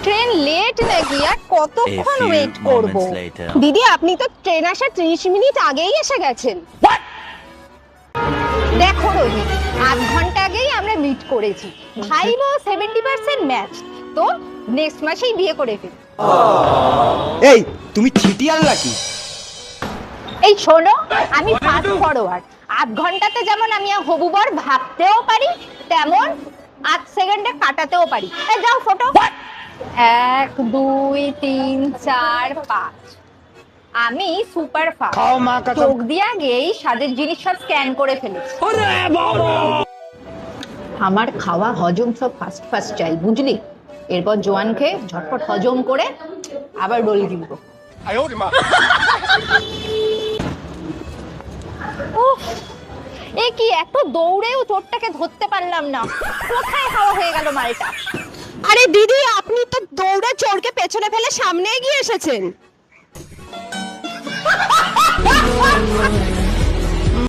Train late নাকি? আর কতক্ষণ wait করব? দিদি আপনি তো ট্রেন আসার 30 মিনিট আগেই এসে গেছেন। দেখো রোহিত, আধ ঘন্টা আগেই আমরা মিট করেছি। ভাইবো 70% ম্যাচ, তো নেক্সট মাসেই বিয়ে করে ফেল। এই তুমি ছিটিয়াল নাকি? এই শোনো, আমি ফাস্ট ফরওয়ার্ড। আধ ঘন্টাতে যেমন আমি হবু বর ভাবতেও পারি, তেমন 8 সেকেন্ডে কাটাতেও পারি। এই যাও ফটো। 1 2 3 4 5। আমি সুপার ফাস্ট। চোখ দিয়ে আগেই স্বাদের জিনিস সব স্ক্যান করে ফেলেছি। আমার খাওয়া হজম সব ফাস্ট ফাস্ট চাই, বুঝলি? এরপর জোয়ান খেয়ে ঝটপট হজম করে আবার রোল কিনবো। উফ, এ কি এত দৌড়েও চোরটাকে ধরতে পারলাম না। কোথায় হাওয়া হয়ে গেল মালটা? আরে দিদি, আপনি তো দৌড়ে চোরকে পেছনে ফেলে সামনে এগিয়ে এসেছেন।